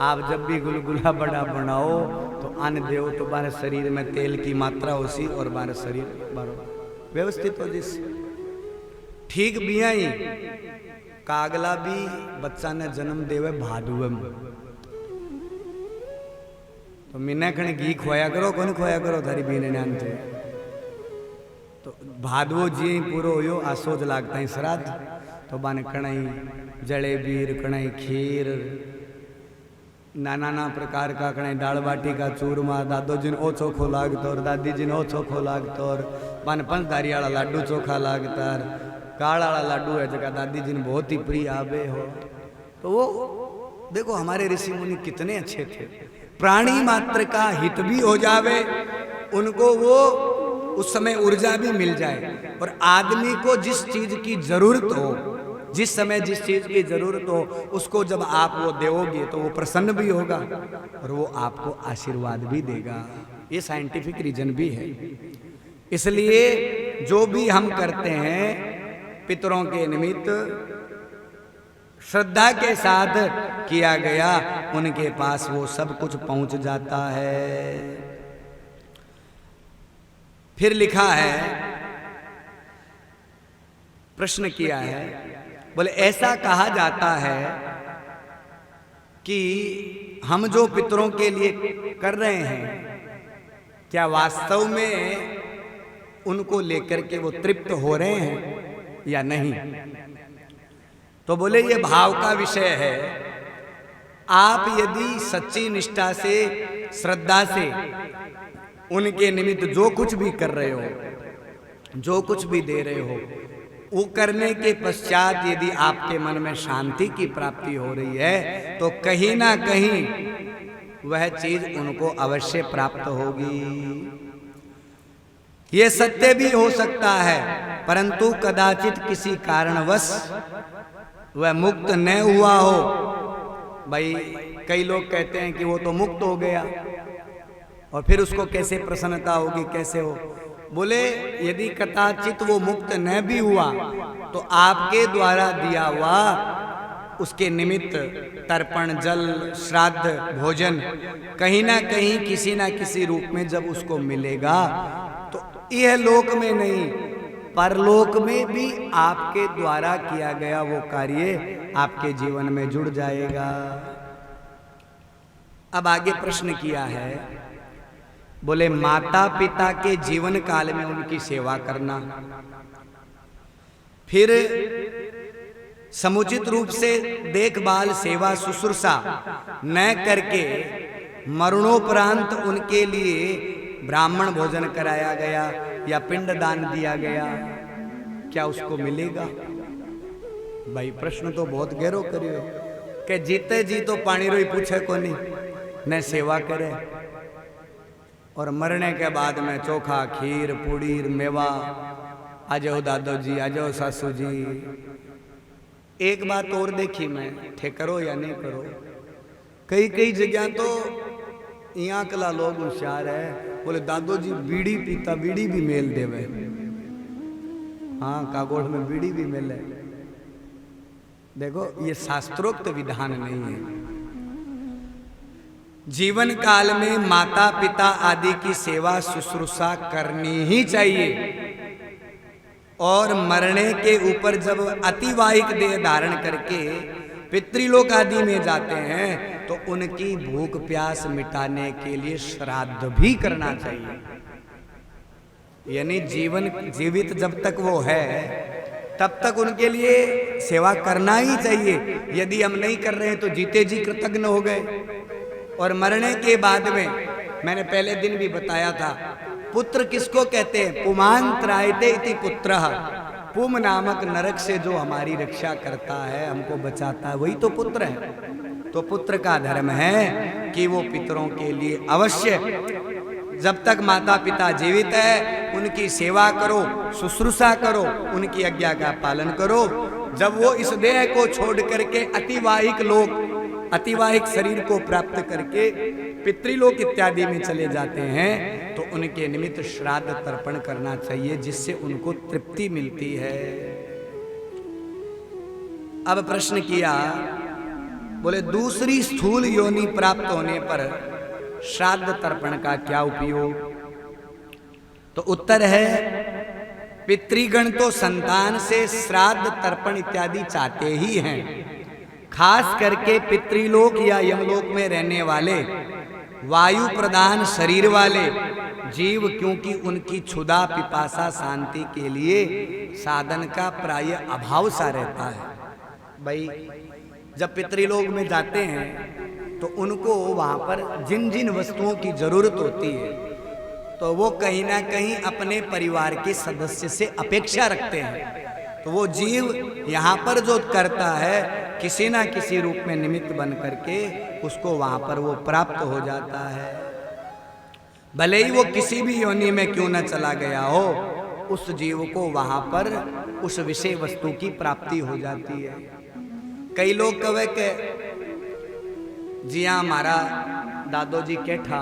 आप जब भी गुलगुला बड़ा बनाओ तो अन्न देव, तो बारे शरीर में तेल की मात्रा होसी और बारे शरीर बारो व्यवस्थित हो जिस ठीक भी आई। कागला भी बच्चा ने जन्म देवे भादुए में, तो मिने खने घी खोया करो, कौन खोया करो थारी बीने ने अंत। तो भादवो जी पूरो हो आसोज लागता है श्राद्ध, तो बाने कणाई जलेबी, कणाई खीर, नाना प्रकार का कणाई दाल बाटी का चूरमा, दादो जी ने ओ चोखो लागतो और दादी जी ने ओ चोखो लागतो और बाने पंचदारी वाला लाडू चोखा लागता, काला वाला लाडू है जगह दादी जी ने बहुत ही प्रिय आवे हो। तो वो देखो हमारे ऋषि मुनि कितने अच्छे थे। प्राणी मात्र का हित भी हो जावे, उनको वो उस समय ऊर्जा भी मिल जाए, और आदमी को जिस चीज की जरूरत हो, जिस समय जिस चीज की जरूरत हो, उसको जब आप वो दोगे तो वो प्रसन्न भी होगा और वो आपको आशीर्वाद भी देगा। ये साइंटिफिक रीजन भी है। इसलिए जो भी हम करते हैं पितरों के निमित्त श्रद्धा के साथ किया गया, उनके पास वो सब कुछ पहुंच जाता है। फिर लिखा है, प्रश्न किया है, बोले ऐसा कहा जाता है कि हम जो पितरों के लिए कर रहे हैं, क्या वास्तव में उनको लेकर के वो तृप्त हो रहे हैं या नहीं? तो बोले ये भाव का विषय है। आप यदि सच्ची निष्ठा से, श्रद्धा से उनके निमित्त जो कुछ भी कर रहे हो, जो कुछ भी दे रहे हो, वो करने के पश्चात यदि आपके मन में शांति की प्राप्ति हो रही है, तो कहीं ना कहीं वह चीज उनको अवश्य प्राप्त होगी। ये सत्य भी हो सकता है, परंतु कदाचित किसी कारणवश वह मुक्त न हुआ हो। भाई कई लोग कहते हैं कि वो तो मुक्त हो गया और फिर उसको कैसे प्रसन्नता होगी, कैसे हो? बोले यदि कदाचित वो मुक्त न भी हुआ तो आपके द्वारा दिया हुआ उसके निमित्त तर्पण, जल, श्राद्ध, भोजन कहीं ना कहीं किसी ना किसी रूप में जब उसको मिलेगा, तो यह लोक में नहीं परलोक में भी आपके द्वारा किया गया वो कार्य आपके जीवन में जुड़ जाएगा। अब आगे प्रश्न किया है, बोले माता पिता के जीवन काल में उनकी सेवा करना, फिर समुचित रूप से देखभाल, सेवा, शुश्रूषा न करके मरणोपरांत उनके लिए ब्राह्मण भोजन कराया गया या पिंड दान दिया गया, क्या उसको मिलेगा? भाई प्रश्न तो बहुत गहरो करियो कि जीते जी तो पानी रोई पूछे को नहीं, न सेवा करे, और मरने के बाद में चोखा, खीर, पूड़ी, मेवा, आ जाओ दादो जी, आ जाओ सासू जी। एक बात और देखी मैं, ठे करो या नहीं करो, कई जगह तो यहाँ कला लोग होशियार है, बोले दादो जी बीड़ी पीता, बीड़ी भी मेल देवे। हाँ, कागोड़ में बीड़ी भी मिले। देखो ये शास्त्रोक्त विधान नहीं है। जीवन काल में माता पिता आदि की सेवा शुश्रूषा करनी ही चाहिए, और मरने के ऊपर जब अतिवाहिक देह धारण करके पितृलोक आदि में जाते हैं तो उनकी भूख प्यास मिटाने के लिए श्राद्ध भी करना चाहिए। यानी जीवित जब तक वो है तब तक उनके लिए सेवा करना ही चाहिए। यदि हम नहीं कर रहे हैं तो जीते जी कृतज्ञ हो गए। और मरने के बाद में मैंने पहले दिन भी बताया था, पुत्र किसको कहते हैं? पुमान त्रायते इति पुत्रः। पुम नामक नरक से जो हमारी रक्षा करता है, हमको बचाता है, वही तो पुत्र है। तो पुत्र का धर्म है कि वो पितरों के लिए अवश्य जब तक माता पिता जीवित है उनकी सेवा करो, शुश्रूषा करो, उनकी आज्ञा का पालन करो। जब वो इस देह को छोड़ करके अतिवाहिक शरीर को प्राप्त करके पितृलोक इत्यादि में चले जाते हैं तो उनके निमित्त श्राद्ध तर्पण करना चाहिए, जिससे उनको तृप्ति मिलती है। अब प्रश्न किया, बोले दूसरी स्थूल योनि प्राप्त होने पर श्राद्ध तर्पण का क्या उपयोग? तो उत्तर है, पितृगण तो संतान से श्राद्ध तर्पण इत्यादि चाहते ही हैं। खास करके पितृलोक या यमलोक में रहने वाले वायु प्रधान शरीर वाले जीव, क्योंकि उनकी क्षुधा पिपासा शांति के लिए साधन का प्राय अभाव सा रहता है। भाई जब पितृलोक में जाते हैं तो उनको वहां पर जिन जिन वस्तुओं की जरूरत होती है तो वो कहीं ना कहीं अपने परिवार के सदस्य से अपेक्षा रखते हैं। तो वो जीव यहाँ पर जो करता है किसी ना किसी रूप में निमित्त बन करके उसको वहां पर वो प्राप्त हो जाता है। भले ही वो किसी भी योनि में क्यों न चला गया हो, उस जीव को वहां पर उस विषय वस्तु की प्राप्ति हो जाती है। कई लोग कहे के जी हाँ हमारा दादो जी कैठा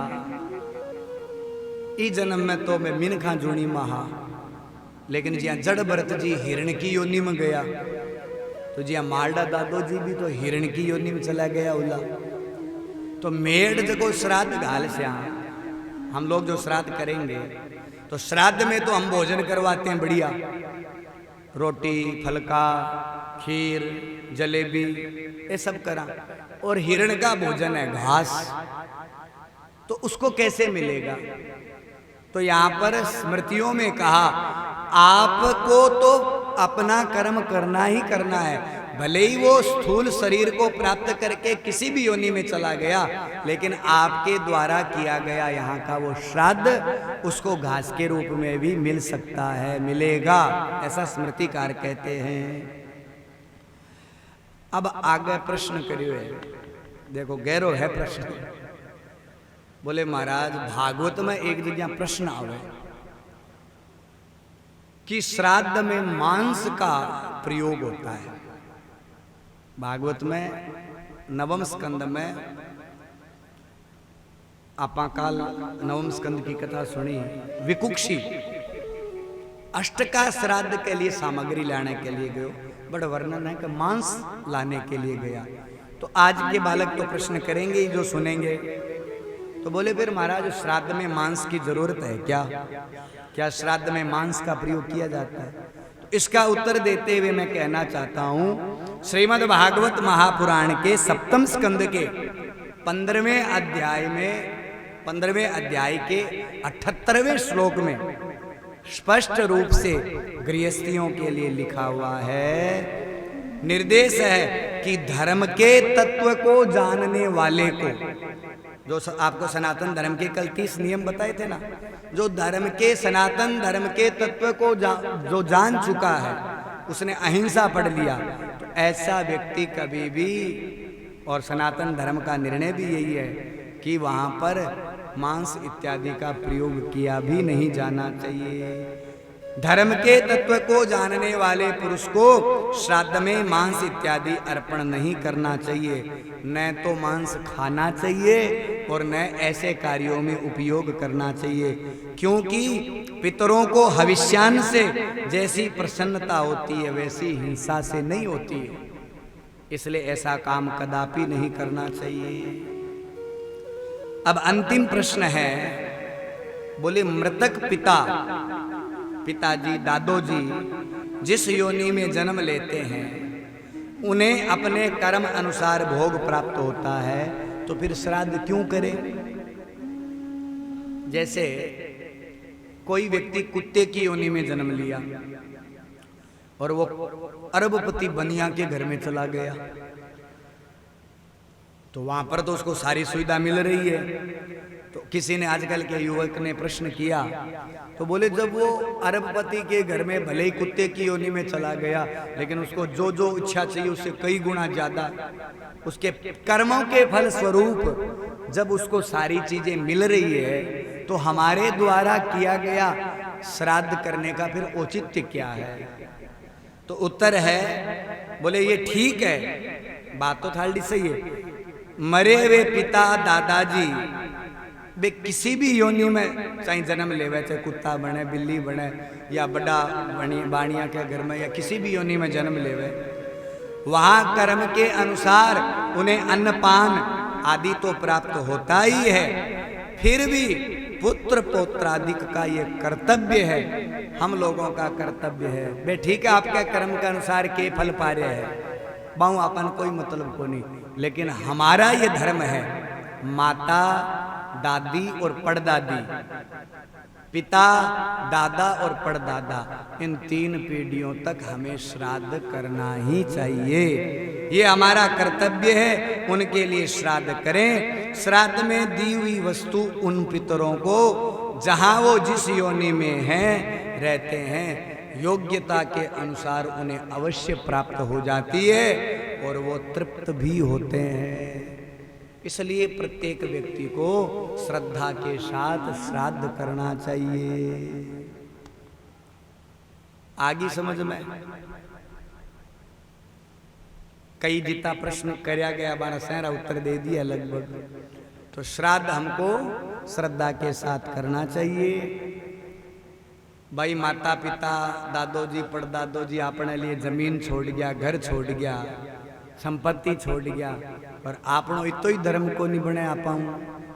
ई जन्म में तो मैं मिनखा जूनी महा, लेकिन जी हाँ जड़ भरत जी हिरण की योनि में गया, तो जी हाँ मालडा दादो जी भी तो हिरण की योनि में चला गया उला। तो मेड़ जगो श्राद्ध घाल से हम लोग जो श्राद्ध करेंगे तो श्राद्ध में तो हम भोजन करवाते हैं बढ़िया, रोटी फलका खीर जलेबी ये सब करा, और हिरण का भोजन है घास, तो उसको कैसे मिलेगा? तो यहाँ पर स्मृतियों में कहा आपको तो अपना कर्म करना ही करना है। भले ही वो स्थूल शरीर को प्राप्त करके किसी भी योनि में चला गया, लेकिन आपके द्वारा किया गया यहाँ का वो श्राद्ध उसको घास के रूप में भी मिल सकता है, मिलेगा, ऐसा स्मृतिकार कहते हैं। अब आगे प्रश्न करियो है, देखो गहरो है प्रश्न। बोले महाराज भागवत में एक जगह प्रश्न आवे कि श्राद्ध में मांस का प्रयोग होता है। भागवत में नवम स्कंद में आपाकाल नवम स्कंद की कथा सुनी, विकुक्षी अष्टका श्राद्ध के लिए सामग्री लाने के लिए गयो, बड़ा वर्णन है कि मांस लाने के लिए गया। तो आज के बालक तो प्रश्न करेंगे जो सुनेंगे, तो बोले फिर महाराज श्राद्ध में मांस की जरूरत है क्या? क्या श्राद्ध में मांस का प्रयोग किया जाता है? तो इसका उत्तर देते हुए मैं कहना चाहता हूं, श्रीमद् भागवत महापुराण के सप्तम स्कंद के 15वें अध्याय के 78वें श्लोक में स्पष्ट रूप से गृहस्थियों के लिए लिखा हुआ है, निर्देश है कि धर्म के तत्व को जानने वाले को, जो आपको सनातन धर्म के कल 30 नियम बताए थे ना, जो धर्म के सनातन धर्म के तत्व को जो जान चुका है, उसने अहिंसा पढ़ लिया, तो ऐसा व्यक्ति कभी भी, और सनातन धर्म का निर्णय भी यही है कि वहां पर मांस इत्यादि का प्रयोग किया भी नहीं जाना चाहिए। धर्म के तत्व को जानने वाले पुरुष को श्राद्ध में मांस इत्यादि अर्पण नहीं करना चाहिए, न तो मांस खाना चाहिए और न ऐसे कार्यों में उपयोग करना चाहिए, क्योंकि पितरों को हविष्यान से जैसी प्रसन्नता होती है वैसी हिंसा से नहीं होती है, इसलिए ऐसा काम कदापि नहीं करना चाहिए। अब अंतिम प्रश्न है, बोले मृतक पिताजी दादोजी जिस योनि में जन्म लेते हैं उन्हें अपने कर्म अनुसार भोग प्राप्त होता है, तो फिर श्राद्ध क्यों करें? जैसे कोई व्यक्ति कुत्ते की योनि में जन्म लिया और वो अरबपति बनिया के घर में चला गया, तो वहां पर तो उसको सारी सुविधा मिल रही है। तो किसी ने, आजकल के युवक ने प्रश्न किया, तो बोले जब वो अरबपति के घर में भले ही कुत्ते की योनि में चला गया, लेकिन उसको जो जो इच्छा चाहिए उससे कई गुना ज्यादा उसके कर्मों के फल स्वरूप जब उसको सारी चीजें मिल रही है, तो हमारे द्वारा किया गया श्राद्ध करने का फिर औचित्य क्या है? तो उत्तर है, बोले ये ठीक है, बात तो थाली सही है। मरे हुए पिता दादाजी वे किसी भी योनि में चाहे जन्म लेवे, चाहे कुत्ता बने, बिल्ली बने, या बड़ा बाणिया के घर में, या किसी भी योनि में जन्म लेवे, वहां कर्म के अनुसार उन्हें अन्नपान आदि तो प्राप्त होता ही है, फिर भी पुत्र पौत्रादिक का ये कर्तव्य है, हम लोगों का कर्तव्य है। बे ठीक है, आपके कर्म के अनुसार के फल पा रहे हैं, बाऊ अपन कोई मतलब को नहीं, लेकिन हमारा ये धर्म है, माता दादी और पड़दादी, पिता दादा और पड़दादा, इन 3 पीढ़ियों तक हमें श्राद्ध करना ही चाहिए। ये हमारा कर्तव्य है, उनके लिए श्राद्ध करें। श्राद्ध में दी हुई वस्तु उन पितरों को जहां वो जिस योनि में हैं रहते हैं, योग्यता के अनुसार उन्हें अवश्य प्राप्त हो जाती है और वो तृप्त भी होते हैं। इसलिए प्रत्येक व्यक्ति को श्रद्धा के साथ श्राद्ध करना चाहिए। आगे समझ में कई जितना प्रश्न कराया गया, 12 सहरा उत्तर दे दिया लगभग। तो श्राद्ध हमको श्रद्धा के साथ करना चाहिए। भाई माता पिता दादो जी पड़दादो जी अपने लिए जमीन छोड़ गया, घर छोड़ गया, संपत्ति छोड़ गया, और आपनो इतो ही धर्म को नहीं बने आपाऊं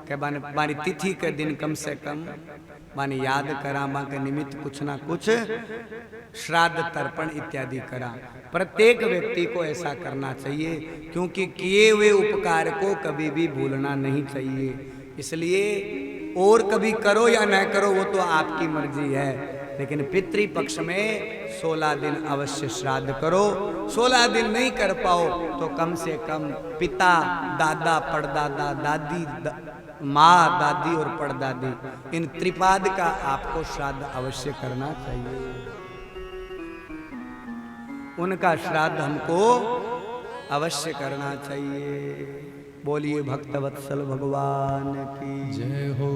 के बानी तिथि के दिन कम से कम बानी याद करा, बा के निमित्त कुछ ना कुछ श्राद्ध तर्पण इत्यादि करा। प्रत्येक व्यक्ति को ऐसा करना चाहिए, क्योंकि किए हुए उपकार को कभी भी भूलना नहीं चाहिए। इसलिए और कभी करो या न करो वो तो आपकी मर्जी है, लेकिन पितृपक्ष में 16 दिन अवश्य श्राद्ध करो। 16 दिन नहीं कर पाओ तो कम से कम पिता दादा पड़दादा दादी माँ दादी और पड़दादी, इन त्रिपाद का आपको श्राद्ध अवश्य करना चाहिए। उनका श्राद्ध हमको अवश्य करना चाहिए। बोलिए भक्तवत्सल भगवान की जय हो।